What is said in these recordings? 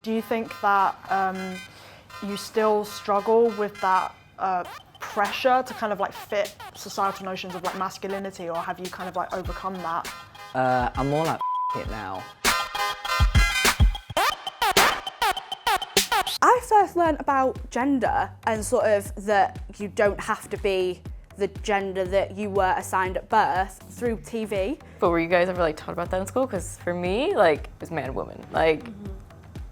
Do you think that you still struggle with that pressure to kind of like fit societal notions of like masculinity, or have you kind of like overcome that? I'm more like it now. I first learned about gender and sort of that you don't have to be the gender that you were assigned at birth through TV. But were you guys ever like taught about that in school? Because for me, like, it was man, woman. Like,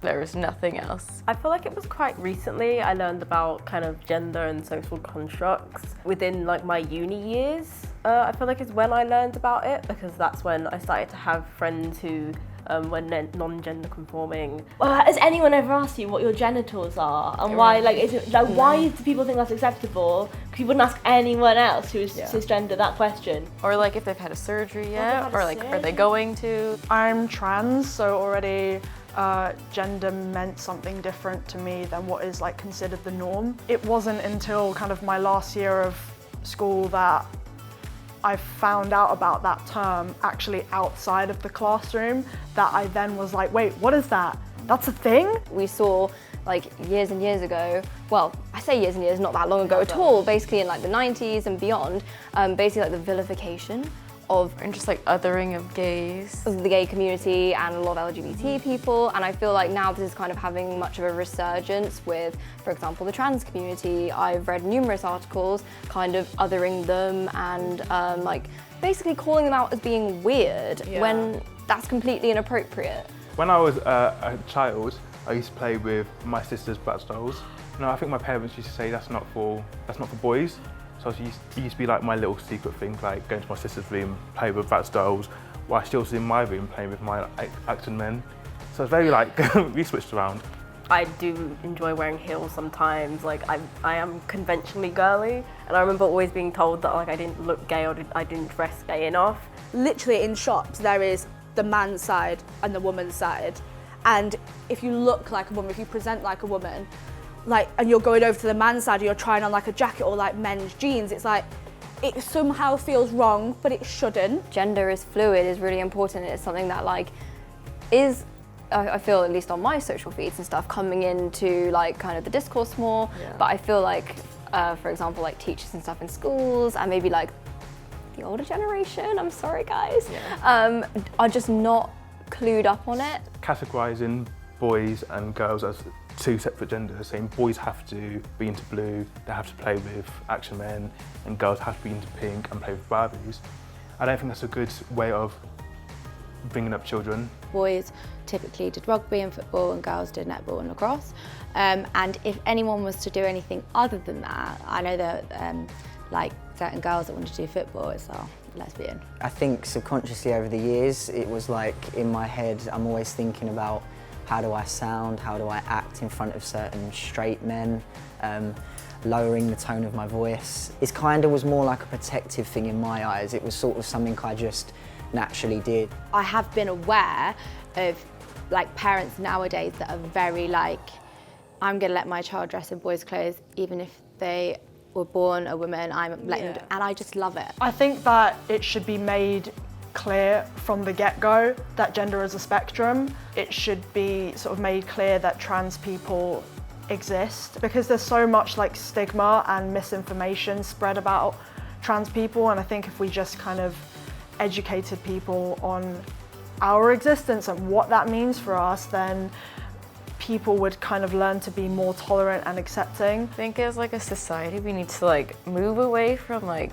there was nothing else. I feel like it was quite recently I learned about kind of gender and social constructs within like my uni years. I feel like it's when I learned about it, because that's when I started to have friends who were non-gender conforming. Well, has anyone ever asked you what your genitals are and why? Like, is it like why do people think that's acceptable? Because you wouldn't ask anyone else who's cisgender that question. Or like if they've had a surgery yet, or like are they going to? I'm trans, so already gender meant something different to me than what is like considered the norm. It wasn't until kind of my last year of school that I found out about that term actually outside of the classroom, that I then was like, wait, what is that? That's a thing? We saw like years and years ago, well, I say years and years, not that long ago at all, basically in like the 90s and beyond, basically like the vilification of And just like othering of gays. the gay community and a lot of LGBT people, and I feel like now this is kind of having much of a resurgence with, for example, the trans community. I've read numerous articles kind of othering them and like basically calling them out as being weird when that's completely inappropriate. When I was a child, I used to play with my sister's Bratz dolls. No, I think my parents used to say that's not for boys. So it used to be like my little secret thing, like going to my sister's room, play with Bratz dolls, while she was in my room playing with my acting men. So it's very like, we switched around. I do enjoy wearing heels sometimes. Like I am conventionally girly, and I remember always being told that like I didn't look gay or I didn't dress gay enough. Literally in shops there is the man's side and the woman's side, and if you look like a woman, if you present like a woman, like, and you're going over to the man's side and you're trying on like a jacket or like men's jeans, it's like, it somehow feels wrong, but it shouldn't. Gender is fluid, is really important. It's something that like is, I feel at least on my social feeds and stuff, coming into like kind of the discourse more, but I feel like, for example, like teachers and stuff in schools and maybe like the older generation, I'm sorry guys, are just not clued up on it. Categorising boys and girls as two separate genders, saying boys have to be into blue, they have to play with action men, and girls have to be into pink and play with Barbies. I don't think that's a good way of bringing up children. Boys typically did rugby and football, and girls did netball and lacrosse. And if anyone was to do anything other than that, I know that like certain girls that want to do football, it's lesbian. I think subconsciously over the years, it was like in my head, I'm always thinking about how do I sound, how do I act in front of certain straight men, lowering the tone of my voice. It kind of was more like a protective thing in my eyes. It was sort of something I just naturally did. I have been aware of like parents nowadays that are very like, I'm gonna let my child dress in boys' clothes even if they were born a woman, I'm letting them, and I just love it. I think that it should be made clear from the get-go that gender is a spectrum. It should be sort of made clear that trans people exist, because there's so much like stigma and misinformation spread about trans people, and I think if we just kind of educated people on our existence and what that means for us, then people would kind of learn to be more tolerant and accepting. I think as like a society we need to like move away from like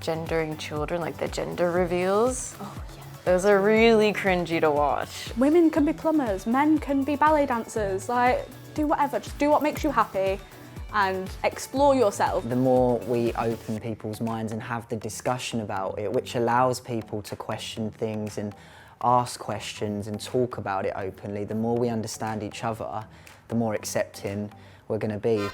gendering children, like the gender reveals. Oh yeah. Those are really cringy to watch. Women can be plumbers, men can be ballet dancers, like do whatever, just do what makes you happy and explore yourself. The more we open people's minds and have the discussion about it, which allows people to question things and ask questions and talk about it openly, the more we understand each other, the more accepting we're going to be.